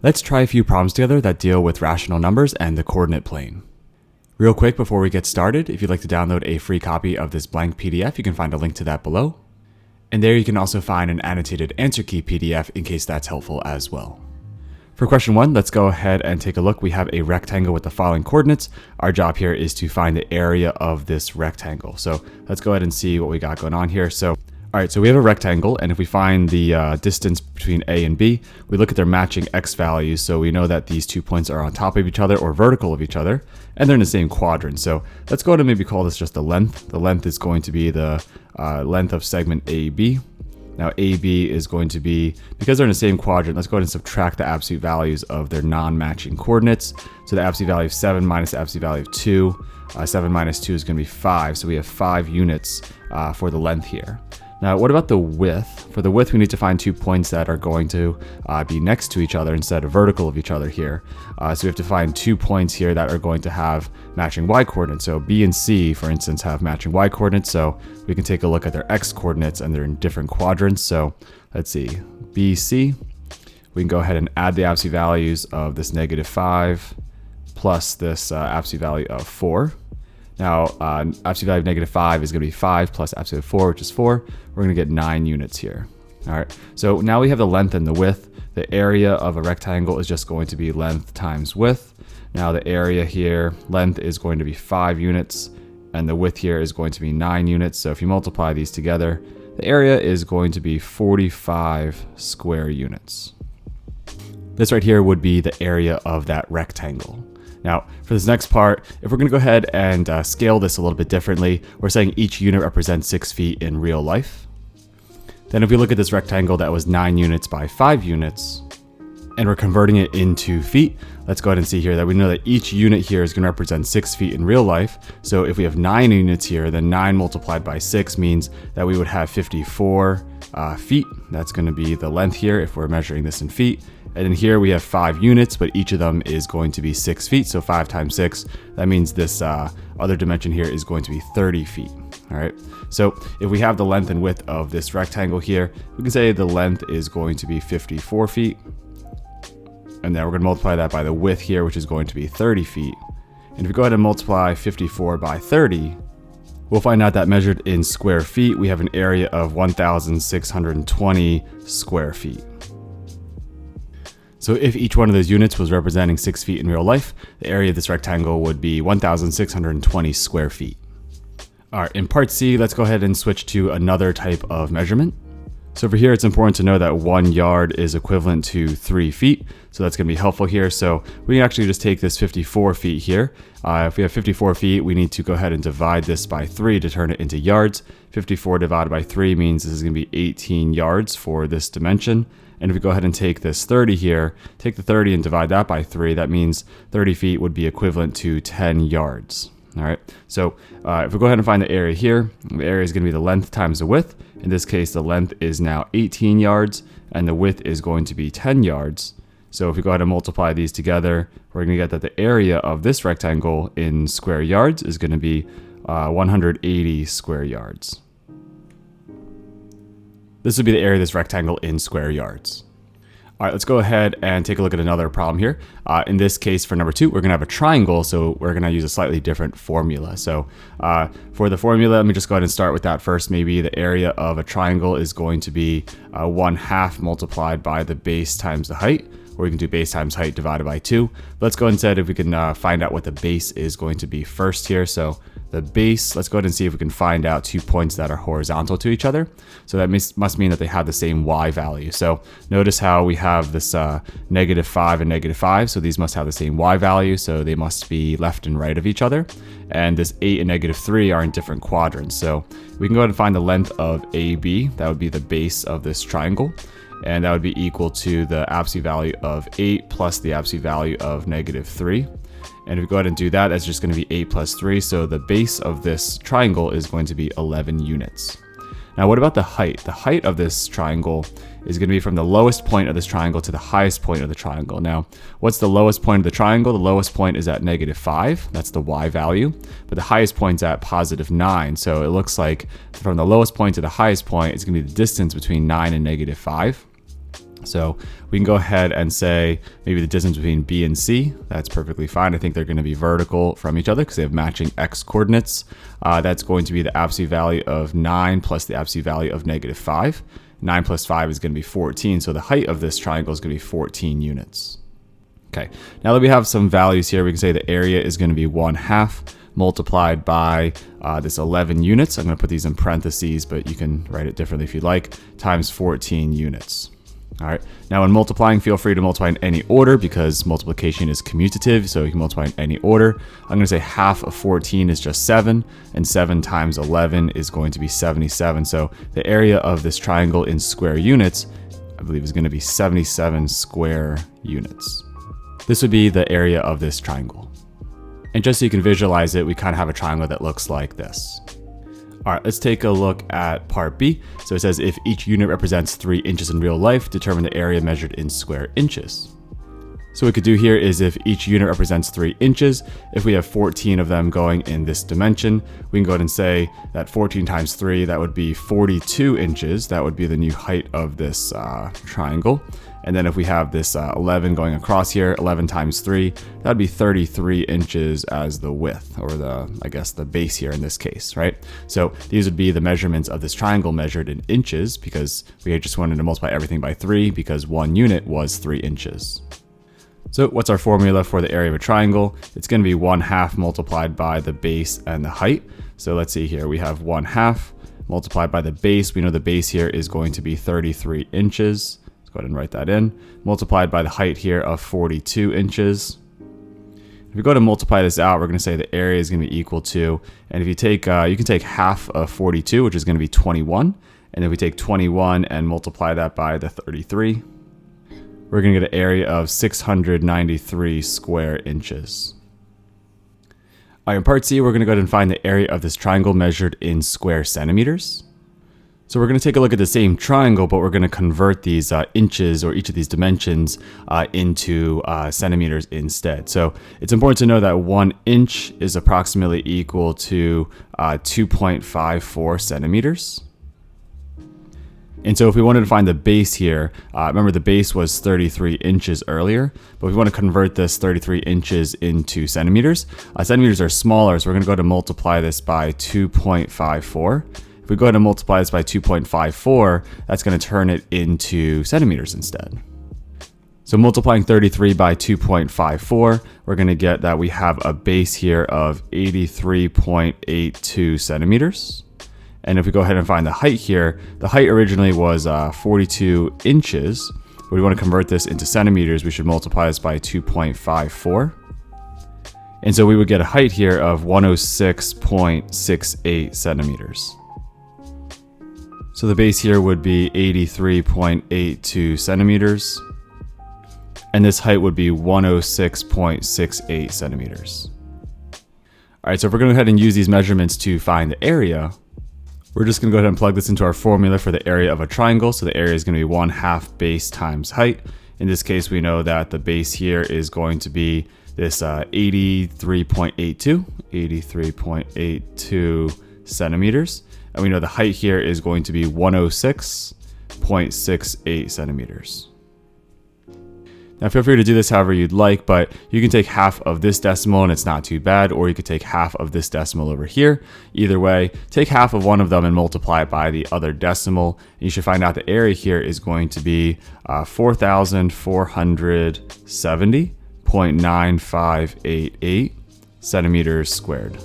Let's try a few problems together that deal with rational numbers and the coordinate plane. Real quick before we get started, if you'd like to download a free copy of this blank PDF, you can find a link to that below. And there you can also find an annotated answer key PDF in case that's helpful as well. For question 1, let's go ahead and take a look. We have a rectangle with the following coordinates. Our job here is to find the area of this rectangle. So let's go ahead and see what we got going on here. Alright, so we have a rectangle, and if we find the distance between A and B, we look at their matching x values, so we know that these 2 points are on top of each other or vertical of each other, and they're in the same quadrant. So let's go ahead and maybe call this just the length. The length is going to be the length of segment AB. Now AB is going to be, because they're in the same quadrant, let's go ahead and subtract the absolute values of their non-matching coordinates. So the absolute value of 7 minus the absolute value of 2. 7 minus 2 is going to be 5, so we have 5 units for the length here. Now, what about the width? For the width, we need to find 2 points that are going to be next to each other instead of vertical of each other here. So we have to find 2 points here that are going to have matching y coordinates. So B and C, for instance, have matching y coordinates. So we can take a look at their x coordinates, and they're in different quadrants. So let's see, B, C. We can go ahead and add the absolute values of this -5 plus this absolute value of 4. Now, absolute value of -5 is going to be 5 plus absolute 4, which is 4. We're going to get 9 units here. All right. So now we have the length and the width. The area of a rectangle is just going to be length times width. Now the area here, length is going to be 5 units, and the width here is going to be 9 units. So if you multiply these together, the area is going to be 45 square units. This right here would be the area of that rectangle. Now, for this next part, if we're going to go ahead and scale this a little bit differently, we're saying each unit represents 6 feet in real life. Then if we look at this rectangle that was 9 units by 5 units, and we're converting it into feet, let's go ahead and see here that we know that each unit here is going to represent 6 feet in real life. So if we have 9 units here, then 9 multiplied by 6 means that we would have 54 feet. That's going to be the length here if we're measuring this in feet. And then here we have 5 units, but each of them is going to be 6 feet. So 5 times 6, that means this other dimension here is going to be 30 feet. All right. So if we have the length and width of this rectangle here, we can say the length is going to be 54 feet. And then we're going to multiply that by the width here, which is going to be 30 feet. And if we go ahead and multiply 54 by 30, we'll find out that measured in square feet, we have an area of 1,620 square feet. So if each one of those units was representing 6 feet in real life, the area of this rectangle would be 1,620 square feet. All right, in part C, let's go ahead and switch to another type of measurement. So over here, it's important to know that 1 yard is equivalent to 3 feet. So that's going to be helpful here. So we can actually just take this 54 feet here. If we have 54 feet, we need to go ahead and divide this by 3 to turn it into yards. 54 divided by 3 means this is going to be 18 yards for this dimension. And if we go ahead and take this 30 here, take the 30 and divide that by 3, that means 30 feet would be equivalent to 10 yards. All right, so if we go ahead and find the area here, the area is going to be the length times the width. In this case, the length is now 18 yards, and the width is going to be 10 yards. So if we go ahead and multiply these together, we're going to get that the area of this rectangle in square yards is going to be 180 square yards. This would be the area of this rectangle in square yards. All right, let's go ahead and take a look at another problem here. In this case, for number 2, we're going to have a triangle, so we're going to use a slightly different formula. So for the formula, let me just go ahead and start with that first. Maybe the area of a triangle is going to be 1/2 multiplied by the base times the height, or we can do base times height divided by 2. But let's go ahead and instead, if we can find out what the base is going to be first here. So the base, let's go ahead and see if we can find out 2 points that are horizontal to each other. So that must mean that they have the same y value. So notice how we have this -5 and -5. So these must have the same y value. So they must be left and right of each other. And this 8 and -3 are in different quadrants. So we can go ahead and find the length of AB. That would be the base of this triangle. And that would be equal to the absolute value of 8 plus the absolute value of -3. And if we go ahead and do that, that's just going to be 8 plus 3. So the base of this triangle is going to be 11 units. Now, what about the height? The height of this triangle is going to be from the lowest point of this triangle to the highest point of the triangle. Now, what's the lowest point of the triangle? The lowest point is at -5. That's the y value. But the highest point's at +9. So it looks like from the lowest point to the highest point, it's going to be the distance between 9 and -5. So we can go ahead and say maybe the distance between B and C. That's perfectly fine. I think they're going to be vertical from each other because they have matching x coordinates. That's going to be the absolute value of 9 plus the absolute value of -5. 9 plus 5 is going to be 14. So the height of this triangle is going to be 14 units. Okay, now that we have some values here, we can say the area is going to be 1/2 multiplied by this 11 units. I'm going to put these in parentheses, but you can write it differently if you'd like, times 14 units. All right, now when multiplying, feel free to multiply in any order because multiplication is commutative, so you can multiply in any order. I'm going to say half of 14 is just 7, and 7 times 11 is going to be 77. So the area of this triangle in square units, I believe, is going to be 77 square units. This would be the area of this triangle. And just so you can visualize it, we kind of have a triangle that looks like this. All right, let's take a look at part B. So it says if each unit represents 3 inches in real life, determine the area measured in square inches. So what we could do here is if each unit represents 3 inches, if we have 14 of them going in this dimension, we can go ahead and say that 14 times 3, that would be 42 inches. That would be the new height of this triangle. And then if we have this 11 going across here, 11 times 3, that would be 33 inches as the width, or I guess the base here in this case, right? So these would be the measurements of this triangle measured in inches, because we just wanted to multiply everything by 3 because 1 unit was 3 inches. So what's our formula for the area of a triangle? It's going to be 1/2 multiplied by the base and the height. So let's see here, we have 1/2 multiplied by the base. We know the base here is going to be 33 inches. Let's go ahead and write that in. Multiplied by the height here of 42 inches. If we go to multiply this out, we're going to say the area is going to be equal to, and if you take, you can take half of 42, which is going to be 21. And if we take 21 and multiply that by the 33, we're going to get an area of 693 square inches. All right, in part C, we're going to go ahead and find the area of this triangle measured in square centimeters. So we're going to take a look at the same triangle, but we're going to convert these inches, or each of these dimensions, into centimeters instead. So it's important to know that 1 inch is approximately equal to 2.54 centimeters. And so if we wanted to find the base here, remember the base was 33 inches earlier, but we want to convert this 33 inches into centimeters. Centimeters are smaller, so we're going to go to multiply this by 2.54. If we go ahead and multiply this by 2.54, that's going to turn it into centimeters instead. So multiplying 33 by 2.54, we're going to get that we have a base here of 83.82 centimeters. And if we go ahead and find the height here, the height originally was 42 inches. But we want to convert this into centimeters, we should multiply this by 2.54. And so we would get a height here of 106.68 centimeters. So the base here would be 83.82 centimeters. And this height would be 106.68 centimeters. All right, so if we're going to go ahead and use these measurements to find the area, we're just going to go ahead and plug this into our formula for the area of a triangle. So the area is going to be 1/2 base times height. In this case, we know that the base here is going to be this 83.82 centimeters. And we know the height here is going to be 106.68 centimeters. Now feel free to do this however you'd like, but you can take half of this decimal and it's not too bad, or you could take half of this decimal over here. Either way, take half of one of them and multiply it by the other decimal. And you should find out the area here is going to be 4,470.9588 centimeters squared.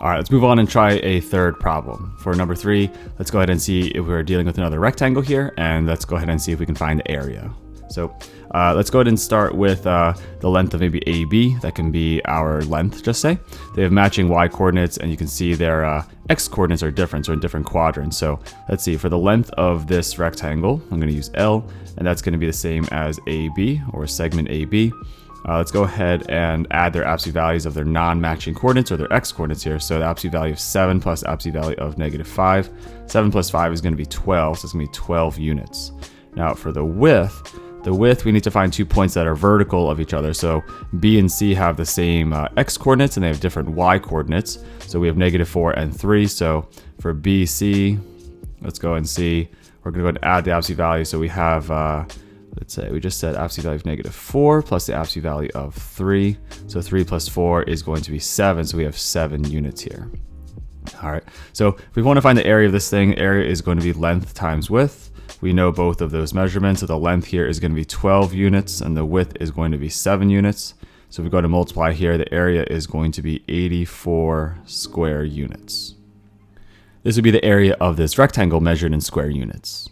All right, let's move on and try a third problem. For number 3, let's go ahead and see if we're dealing with another rectangle here, and let's go ahead and see if we can find the area. So let's go ahead and start with the length of maybe AB. That can be our length, just say. They have matching y coordinates, and you can see their x coordinates are different, so in different quadrants. So let's see, for the length of this rectangle, I'm going to use L, and that's going to be the same as AB, or segment AB. Let's go ahead and add their absolute values of their non-matching coordinates, or their x coordinates here. So the absolute value of 7 plus absolute value of -5. 7 plus 5 is going to be 12, so it's going to be 12 units. Now for the width, we need to find 2 points that are vertical of each other. So B and C have the same x coordinates, and they have different y coordinates. So we have -4 and 3. So for BC, let's go and see. we're going to go ahead and add the absolute value. So we have, let's say we just said absolute value of -4 plus the absolute value of 3. So 3 plus 4 is going to be 7. So we have 7 units here. All right. So if we want to find the area of this thing, area is going to be length times width. We know both of those measurements. So the length here is going to be 12 units and the width is going to be 7 units. So if we go to multiply here, the area is going to be 84 square units. This would be the area of this rectangle measured in square units.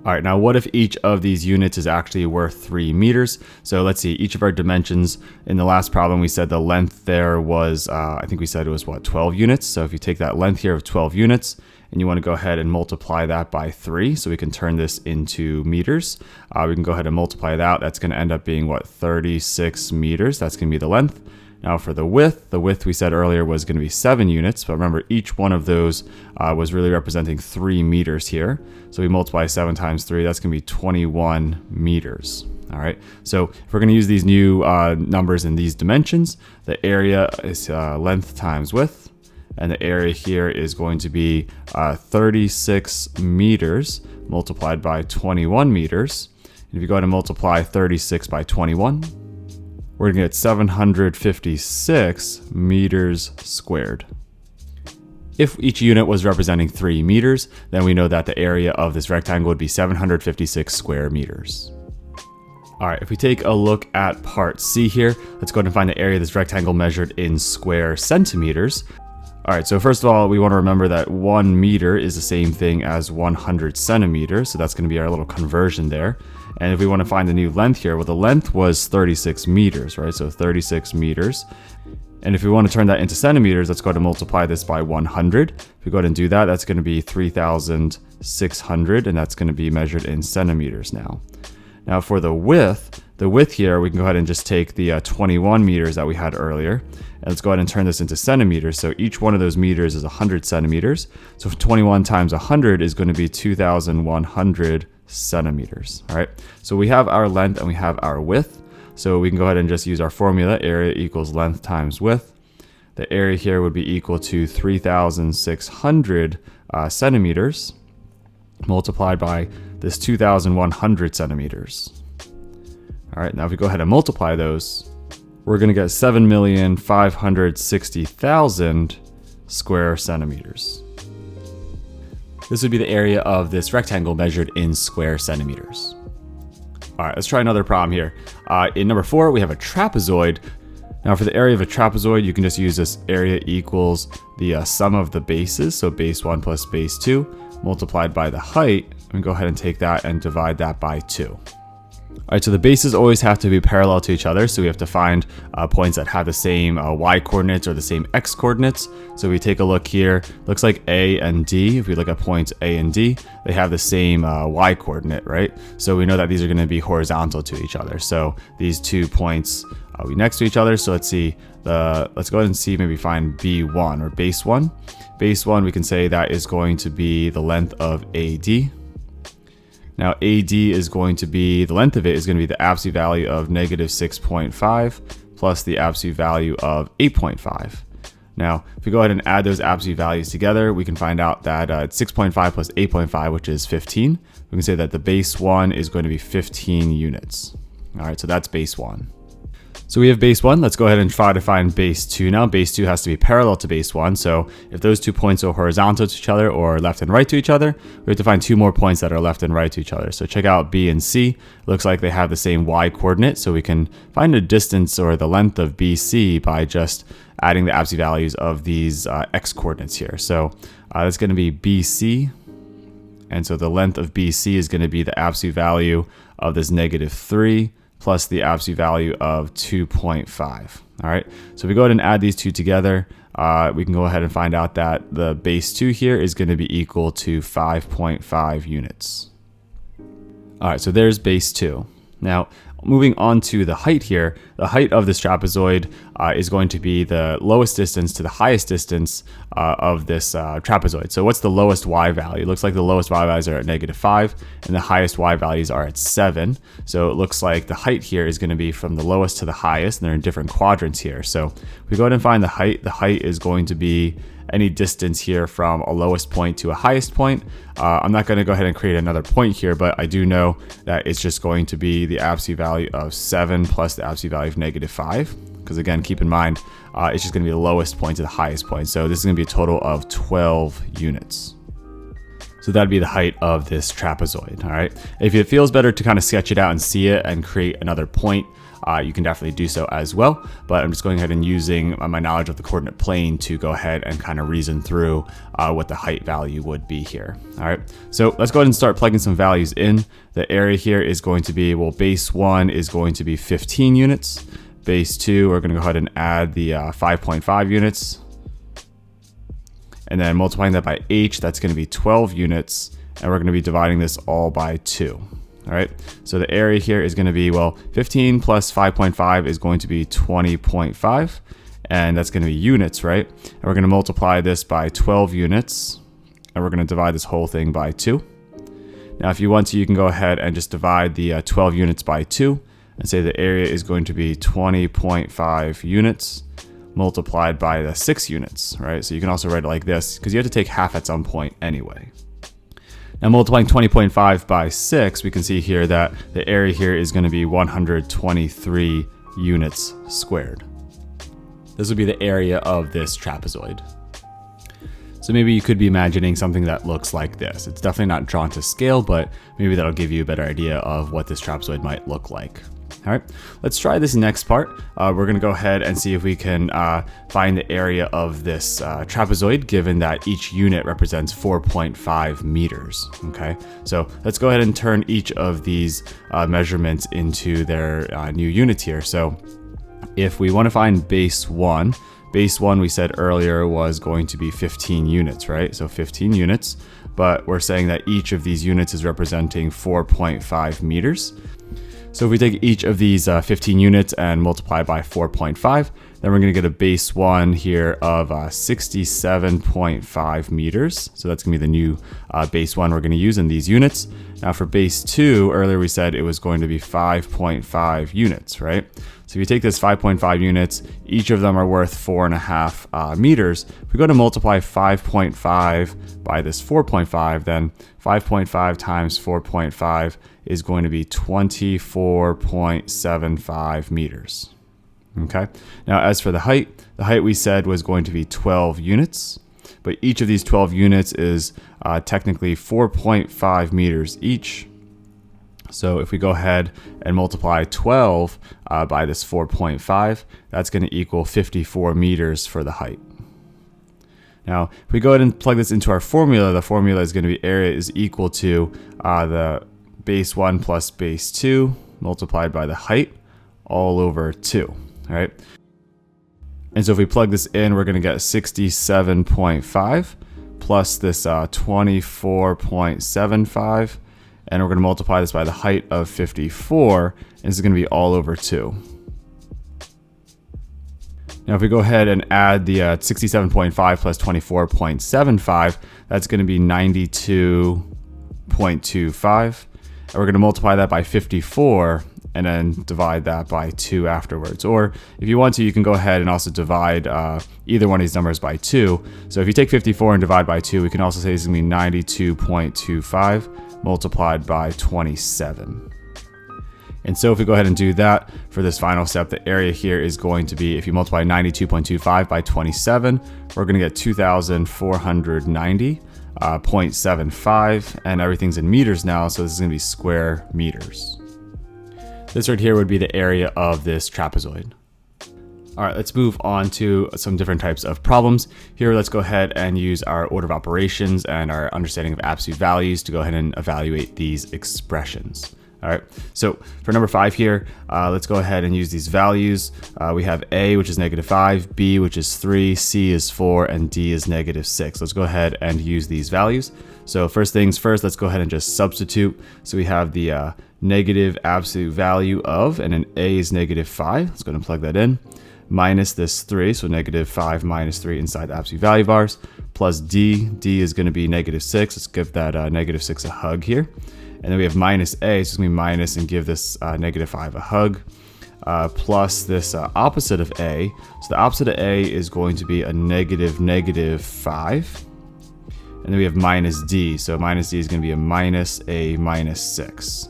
All right, now what if each of these units is actually worth 3 meters? So let's see, each of our dimensions, in the last problem we said the length there was, I think we said it was what, 12 units. So if you take that length here of 12 units, and you want to go ahead and multiply that by 3, so we can turn this into meters. We can go ahead and multiply that. That's going to end up being what, 36 meters. That's going to be the length. Now for the width we said earlier was going to be 7 units, but remember each one of those was really representing 3 meters here. So we multiply 7 times 3, that's going to be 21 meters. All right, so if we're going to use these new numbers in these dimensions, the area is length times width, and the area here is going to be 36 meters multiplied by 21 meters. And if you go ahead and multiply 36 by 21, we're going to get 756 meters squared. If each unit was representing 3 meters, then we know that the area of this rectangle would be 756 square meters. All right, if we take a look at part C here, let's go ahead and find the area of this rectangle measured in square centimeters. All right, so first of all, we want to remember that 1 meter is the same thing as 100 centimeters. So that's going to be our little conversion there. And if we want to find the new length here, well, the length was 36 meters, right? So 36 meters. And if we want to turn that into centimeters, let's go ahead and multiply this by 100. If we go ahead and do that, that's going to be 3,600, and that's going to be measured in centimeters now. Now for the width here, we can go ahead and just take the 21 meters that we had earlier. And let's go ahead and turn this into centimeters. So each one of those meters is 100 centimeters. So 21 times 100 is going to be 2,100 centimeters. All right. So we have our length and we have our width. So we can go ahead and just use our formula. Area equals length times width. The area here would be equal to 3,600 centimeters multiplied by this 2,100 centimeters. All right. Now if we go ahead and multiply those, we're going to get 7,560,000 square centimeters. This would be the area of this rectangle measured in square centimeters. All right, let's try another problem here. In number 4, we have a trapezoid. Now for the area of a trapezoid, you can just use this area equals the sum of the bases. So base 1 plus base 2 multiplied by the height. And go ahead and take that and divide that by 2. All right, so the bases always have to be parallel to each other. So we have to find points that have the same y coordinates or the same x coordinates. So we take a look here, looks like A and D. If we look at points A and D, they have the same y coordinate, right? So we know that these are going to be horizontal to each other. So these 2 points are next to each other. So let's see, let's go ahead and see, maybe find B1 or base 1. Base 1, we can say that is going to be the length of AD. Now AD is going to be, the length of it is going to be the absolute value of -6.5 plus the absolute value of 8.5. Now, if we go ahead and add those absolute values together, we can find out that it's 6.5 plus 8.5, which is 15. We can say that the base 1 is going to be 15 units. All right, so that's base 1. So we have base 1. Let's go ahead and try to find base 2 now. Base 2 has to be parallel to base 1. So if those 2 points are horizontal to each other or left and right to each other, we have to find 2 more points that are left and right to each other. So check out B and C. Looks like they have the same y coordinate. So we can find a distance or the length of BC by just adding the absolute values of these x coordinates here. So that's going to be BC. And so the length of BC is going to be the absolute value of this -3 plus the absolute value of 2.5. All right, so if we go ahead and add these two together, we can go ahead and find out that the base 2 here is going to be equal to 5.5 units. All right, so there's base 2. Now, moving on to the height here, the height of this trapezoid is going to be the lowest distance to the highest distance of this trapezoid. So what's the lowest y value? It looks like the lowest y values are at -5 and the highest y values are at 7. So it looks like the height here is going to be from the lowest to the highest, and they're in different quadrants here. So if we go ahead and find the height is going to be any distance here from a lowest point to a highest point. I'm not going to go ahead and create another point here, but I do know that it's just going to be the absolute value of 7 plus the absolute value of -5. Because again, keep in mind, it's just going to be the lowest point to the highest point. So this is going to be a total of 12 units. So that'd be the height of this trapezoid, all right? If it feels better to kind of sketch it out and see it and create another point, you can definitely do so as well. But I'm just going ahead and using my knowledge of the coordinate plane to go ahead and kind of reason through what the height value would be here, all right? So let's go ahead and start plugging some values in. The area here is going to be, well, base 1 is going to be 15 units. Base 2, we're going to go ahead and add the 5.5 units. And then multiplying that by h, that's going to be 12 units. And we're going to be dividing this all by 2. All right. So the area here is going to be, well, 15 plus 5.5 is going to be 20.5. And that's going to be units, right? And we're going to multiply this by 12 units. And we're going to divide this whole thing by 2. Now, if you want to, you can go ahead and just divide the 12 units by 2 and say the area is going to be 20.5 units multiplied by the 6 units, right? So you can also write it like this because you have to take half at some point anyway. Now multiplying 20.5 by 6, we can see here that the area here is going to be 123 units squared. This would be the area of this trapezoid. So maybe you could be imagining something that looks like this. It's definitely not drawn to scale, but maybe that'll give you a better idea of what this trapezoid might look like. All right, let's try this next part. We're going to go ahead and see if we can find the area of this trapezoid, given that each unit represents 4.5 meters. Okay, so let's go ahead and turn each of these measurements into their new units here. So if we want to find base 1, we said earlier was going to be 15 units, right? So 15 units, but we're saying that each of these units is representing 4.5 meters. So if we take each of these 15 units and multiply by 4.5, then we're going to get a base 1 here of 67.5 meters. So that's going to be the new base 1 we're going to use in these units. Now for base 2, earlier we said it was going to be 5.5 units, right? So if you take this 5.5 units, each of them are worth 4.5 meters. If we go to multiply 5.5 by this 4.5, then 5.5 times 4.5 is going to be 24.75 meters. Okay. Now, as for the height we said was going to be 12 units, but each of these 12 units is technically 4.5 meters each. So if we go ahead and multiply 12 by this 4.5, that's going to equal 54 meters for the height. Now, if we go ahead and plug this into our formula, the formula is going to be area is equal to the base 1 plus base 2 multiplied by the height all over 2, all right? And so if we plug this in, we're going to get 67.5 plus this 24.75, and we're going to multiply this by the height of 54, and this is going to be all over 2. Now, if we go ahead and add the 67.5 plus 24.75, that's going to be 92.25. And we're going to multiply that by 54 and then divide that by 2 afterwards. Or if you want to, you can go ahead and also divide either one of these numbers by 2. So if you take 54 and divide by 2, we can also say it's going to be 92.25 multiplied by 27. And so if we go ahead and do that for this final step, the area here is going to be, if you multiply 92.25 by 27, we're going to get 2,490.75, and everything's in meters now, so this is going to be square meters. This right here would be the area of this trapezoid. All right, let's move on to some different types of problems. Here, let's go ahead and use our order of operations and our understanding of absolute values to go ahead and evaluate these expressions. All right, so for number 5 here, let's go ahead and use these values. We have A, which is -5, B, which is 3, C is 4, and D is -6. Let's go ahead and use these values. So first things first, let's go ahead and just substitute. So we have the negative absolute value of, and then A is -5. Let's go ahead and plug that in. Minus this 3, so -5 minus 3 inside the absolute value bars, plus D. D is going to be -6. Let's give that -6 a hug here. And then we have minus A, so it's going to be minus and give this -5 a hug. plus this opposite of a. So the opposite of a is going to be a negative 5. And then we have minus d. So minus d is going to be a minus 6.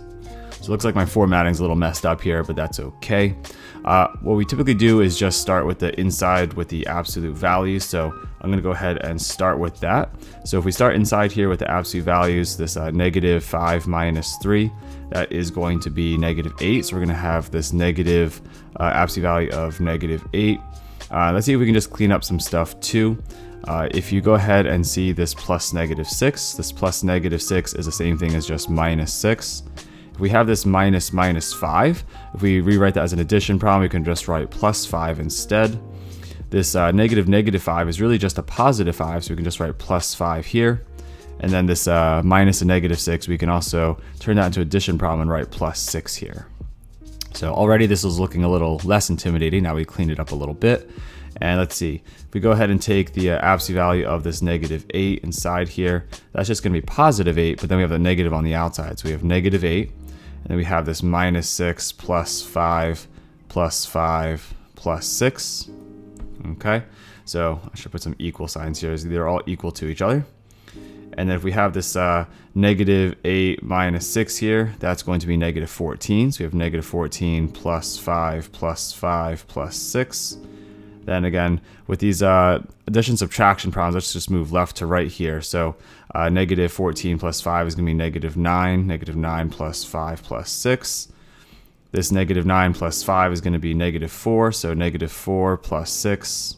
So it looks like my formatting's a little messed up here, but that's okay. What we typically do is just start with the inside with the absolute values. So I'm going to go ahead and start with that. So if we start inside here with the absolute values, this negative 5 minus 3, that is going to be negative 8. So we're going to have this negative absolute value of negative 8. Let's see if we can just clean up some stuff too. If you go ahead and see this plus negative 6, this plus negative 6 is the same thing as just minus 6. If we have this minus 5, if we rewrite that as an addition problem, we can just write plus 5 instead. This negative 5 is really just a positive 5, so we can just write plus 5 here. And then this minus a negative 6, we can also turn that into addition problem and write plus 6 here. So already this is looking a little less intimidating. Now we cleaned it up a little bit. And let's see, if we go ahead and take the absolute value of this negative 8 inside here, that's just going to be positive 8, but then we have the negative on the outside. So we have negative 8, and then we have this minus 6 plus 5 plus 5 plus 6. Okay, so I should put some equal signs here. They're all equal to each other. And then if we have this negative 8 minus 6 here, that's going to be negative 14. So we have negative 14 plus 5 plus 5 plus 6. Then again, with these addition subtraction problems, let's just move left to right here. So negative 14 plus 5 is going to be negative 9. Negative 9 plus 5 plus 6. This negative 9 plus 5 is going to be negative 4. So negative 4 plus 6.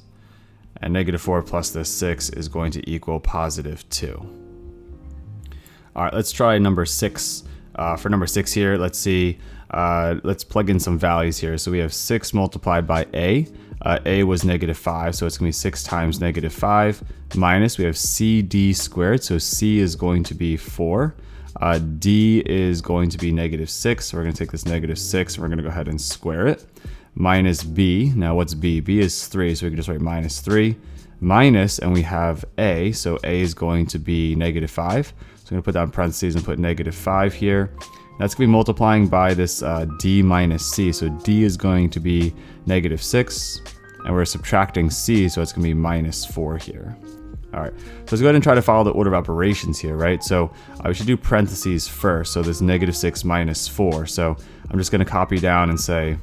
And negative 4 plus this 6 is going to equal positive 2. All right, let's try number 6. For number 6 here, let's see. Let's plug in some values here. So we have 6 multiplied by a. A was negative 5, so it's going to be 6 times negative 5. Minus, we have cd squared, so c is going to be 4. D is going to be negative 6, so we're going to take this negative 6 and we're going to go ahead and square it. Minus b, now what's b? B is 3, so we can just write minus 3. Minus, and we have a, so a is going to be negative 5. So I'm going to put that in parentheses and put negative 5 here. That's going to be multiplying by this d minus c. So d is going to be negative 6. And we're subtracting c, so it's going to be minus 4 here. All right, so let's go ahead and try to follow the order of operations here, right? So we should do parentheses first. So this negative 6 minus 4. So I'm just going to copy down and say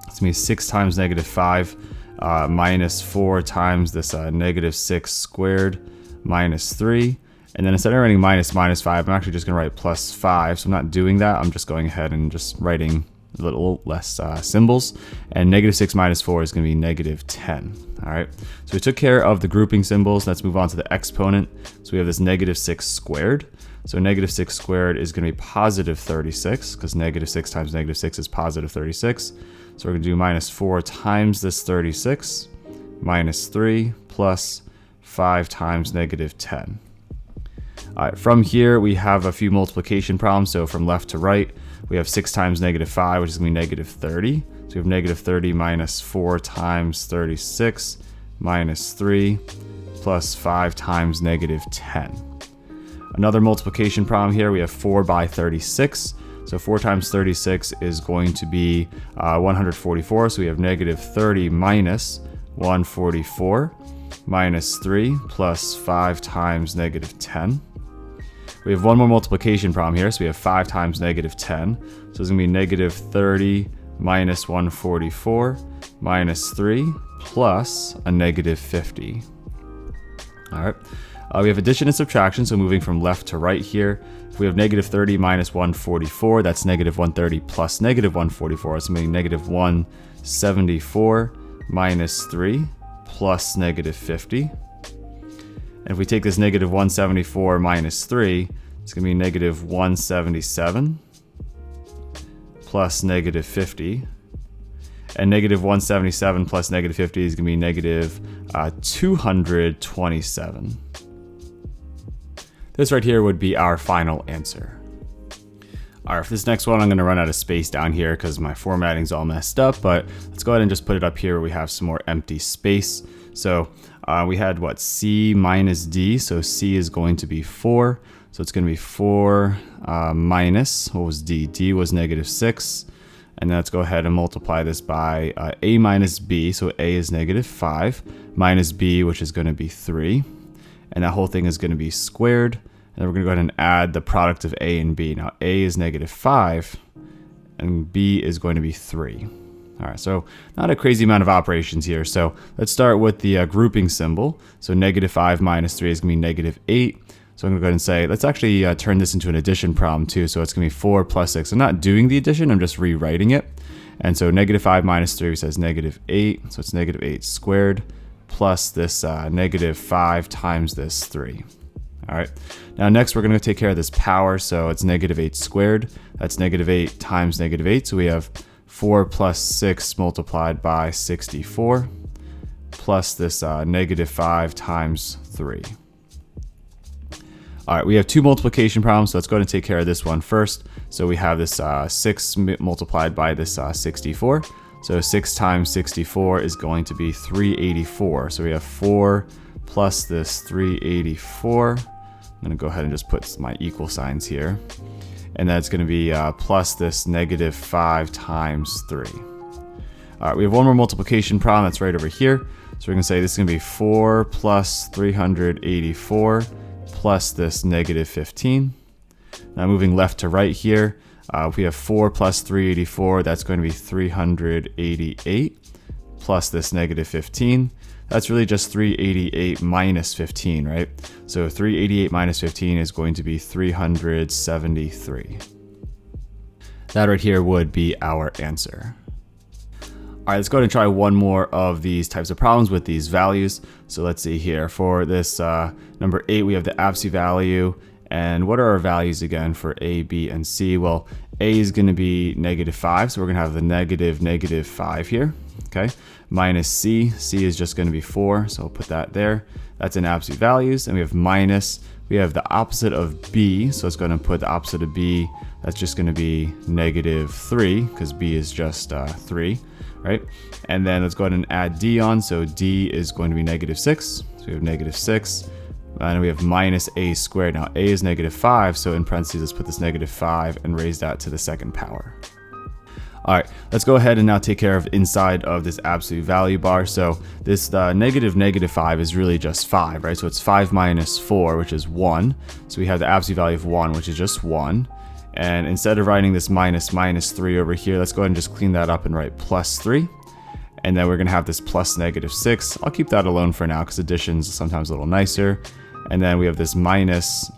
it's going to be 6 times negative 5 minus 4 times this negative 6 squared minus 3. And then instead of writing minus 5, I'm actually just going to write plus 5. So I'm not doing that. I'm just going ahead and just writing a little less symbols. And negative 6 minus 4 is going to be negative 10. All right. So we took care of the grouping symbols. Let's move on to the exponent. So we have this negative 6 squared. So negative 6 squared is going to be positive 36 because negative 6 times negative 6 is positive 36. So we're going to do minus 4 times this 36 minus 3 plus 5 times negative 10. All right, from here, we have a few multiplication problems. So from left to right, we have 6 times negative 5, which is going to be negative 30. So we have negative 30 minus 4 times 36 minus 3 plus 5 times negative 10. Another multiplication problem here, we have 4 by 36. So 4 times 36 is going to be 144. So we have negative 30 minus 144 minus 3 plus 5 times negative 10. We have one more multiplication problem here, so we have 5 times negative 10. So it's going to be negative 30 minus 144 minus 3 plus a negative 50. All right. We have addition and subtraction, so moving from left to right here. If we have negative 30 minus 144, that's negative 130 plus negative 144. So meaning negative 174 minus 3 plus negative 50. And if we take this negative 174 minus 3, it's going to be negative 177 plus negative 50. And negative 177 plus negative 50 is going to be negative 227. This right here would be our final answer. All right, for this next one, I'm going to run out of space down here because my formatting's all messed up, but let's go ahead and just put it up here where we have some more empty space. So we had what, c minus d, so c is going to be 4. So it's going to be 4 minus, what was d? D was negative 6. And then let's go ahead and multiply this by a minus b. So a is negative 5 minus b, which is going to be 3. And that whole thing is going to be squared. And then we're going to go ahead and add the product of a and b. Now a is negative 5 and b is going to be 3. All right, so not a crazy amount of operations here. So let's start with the grouping symbol. So negative 5 minus 3 is going to be negative 8. So I'm going to go ahead and say, let's actually turn this into an addition problem too. So it's going to be 4 plus 6. I'm not doing the addition, I'm just rewriting it. And so negative 5 minus 3 says negative 8. So it's negative 8 squared plus this negative 5 times this 3. All right, now next we're going to take care of this power. So it's negative 8 squared. That's negative 8 times negative 8. So we have 4 plus 6 multiplied by 64 plus this negative 5 times 3. All right, we have two multiplication problems, so let's go ahead and take care of this one first. So we have this 6 multiplied by this 64. So 6 times 64 is going to be 384. So we have 4 plus this 384. I'm going to go ahead and just put my equal signs here. And that's going to be plus this negative 5 times 3. All right, we have one more multiplication problem that's right over here. So we're going to say this is going to be 4 plus 384 plus this negative 15. Now moving left to right here, we have 4 plus 384, that's going to be 388 plus this negative 15. That's really just 388 minus 15, right? So 388 minus 15 is going to be 373. That right here would be our answer. All right, let's go ahead and try one more of these types of problems with these values. So let's see here. For this number 8, we have the absolute value. And what are our values again for A, B, and C? Well, A is going to be negative 5. So we're going to have the negative 5 here. Okay. Minus C. C is just going to be 4. So I'll put that there. That's in absolute values. And we have minus. We have the opposite of B. So let's go ahead and put the opposite of B. That's just going to be negative 3 because B is just 3. Right? And then let's go ahead and add D on. So D is going to be negative 6. So we have negative 6. And we have minus A squared. Now A is negative 5. So in parentheses, let's put this negative 5 and raise that to the second power. All right, let's go ahead and now take care of inside of this absolute value bar. So this negative 5 is really just 5, right? So it's 5 minus 4, which is 1. So we have the absolute value of 1, which is just 1. And instead of writing this minus 3 over here, let's go ahead and just clean that up and write plus 3. And then we're going to have this plus negative 6. I'll keep that alone for now because addition's sometimes a little nicer. And then we have this minus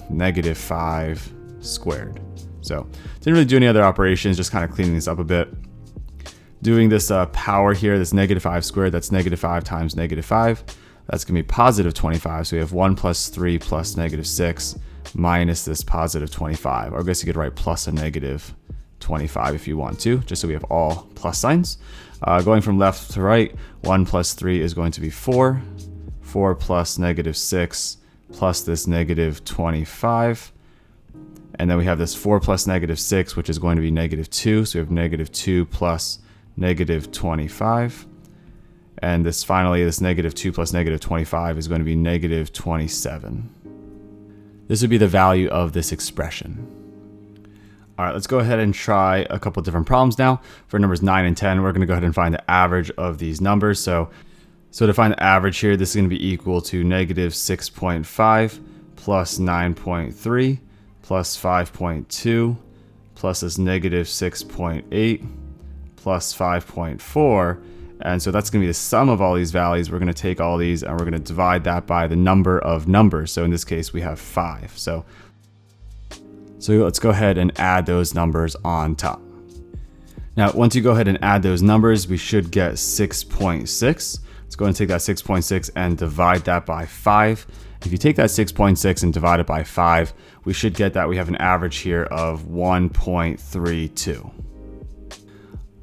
negative 5 squared. So didn't really do any other operations, just kind of cleaning this up a bit. Doing this power here, this negative 5 squared, that's negative 5 times negative 5. That's going to be positive 25. So we have 1 plus 3 plus negative 6 minus this positive 25. Or I guess you could write plus a negative 25 if you want to, just so we have all plus signs. Going from left to right, 1 plus 3 is going to be 4. 4 plus negative 6 plus this negative 25. And then we have this 4 plus negative 6, which is going to be negative 2. So we have negative 2 plus negative 25. And this finally, this negative 2 plus negative 25 is going to be negative 27. This would be the value of this expression. All right, let's go ahead and try a couple different problems now. For numbers 9 and 10, we're going to go ahead and find the average of these numbers. So to find the average here, this is going to be equal to negative 6.5 plus 9.3 plus 5.2 plus this negative 6.8 plus 5.4. And so that's going to be the sum of all these values. We're going to take all these and we're going to divide that by the number of numbers. So in this case, we have 5. So let's go ahead and add those numbers on top. Now, once you go ahead and add those numbers, we should get 6.6. Let's go ahead and take that 6.6 and divide that by 5. If you take that 6.6 and divide it by 5, we should get that we have an average here of 1.32.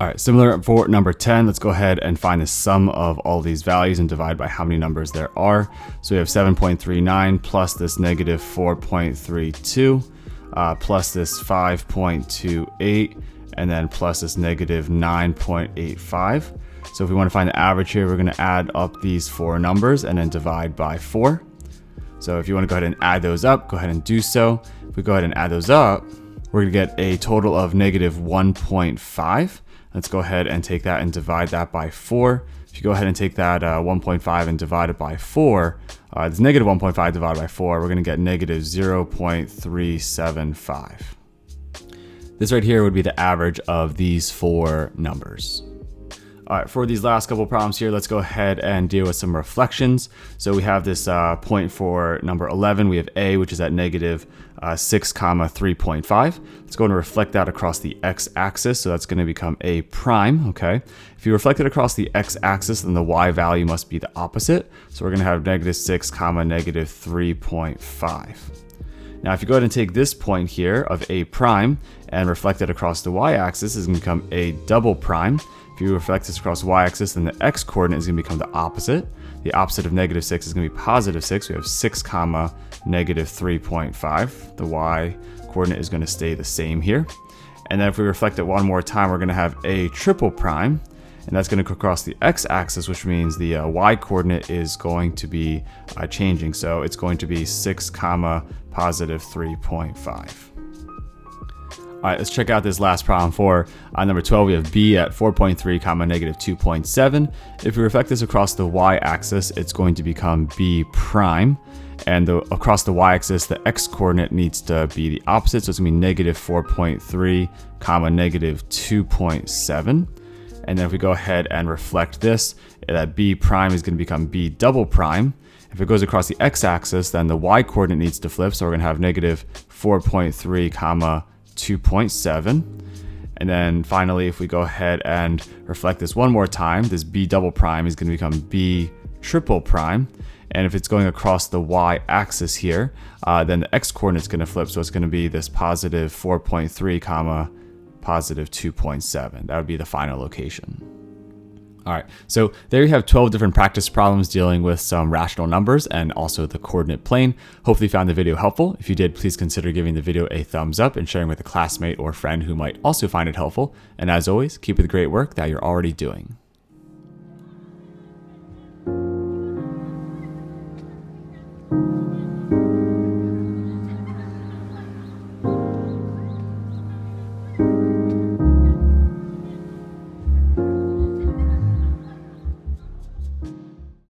All right, similar for number 10, let's go ahead and find the sum of all these values and divide by how many numbers there are. So we have 7.39 plus this negative 4.32 plus this 5.28 and then plus this negative 9.85. So if we want to find the average here, we're going to add up these 4 numbers and then divide by 4. So if you want to go ahead and add those up, go ahead and do so. If we go ahead and add those up, we're going to get a total of negative 1.5. Let's go ahead and take that and divide that by 4. If you go ahead and take that 1.5 and divide it by 4, it's negative 1.5 divided by 4, we're going to get negative 0.375. This right here would be the average of these 4 numbers. All right, for these last couple problems here, let's go ahead and deal with some reflections. So we have this point for number 11. We have a, which is at negative 6, 3.5. Let's go and reflect that across the x-axis. So that's going to become a prime, okay? If you reflect it across the x-axis, then the y value must be the opposite. So we're going to have negative 6, negative 3.5. Now, if you go ahead and take this point here of a prime and reflect it across the y-axis, it's going to become a double prime. If you reflect this across the y-axis, then the x-coordinate is going to become the opposite. The opposite of negative 6 is going to be positive 6. We have 6, negative 3.5. The y-coordinate is going to stay the same here. And then if we reflect it one more time, we're going to have a triple prime. And that's going to go across the x-axis, which means the y-coordinate is going to be changing. So it's going to be 6, positive 3.5. All right, let's check out this last problem for number 12. We have b at 4.3, negative 2.7. If we reflect this across the y-axis, it's going to become b prime. And across the y-axis, the x-coordinate needs to be the opposite. So it's going to be negative 4.3, negative 2.7. And then if we go ahead and reflect this, that b prime is going to become b double prime. If it goes across the x-axis, then the y-coordinate needs to flip. So we're going to have negative 4.3, 2.7. And then finally, if we go ahead and reflect this one more time, this b double prime is going to become b triple prime. And if it's going across the y-axis here, then the x-coordinate is going to flip. So it's going to be this positive 4.3, positive 2.7. That would be the final location. All right, so there you have 12 different practice problems dealing with some rational numbers and also the coordinate plane. Hopefully you found the video helpful. If you did, please consider giving the video a thumbs up and sharing with a classmate or friend who might also find it helpful. And as always, keep up the great work that you're already doing.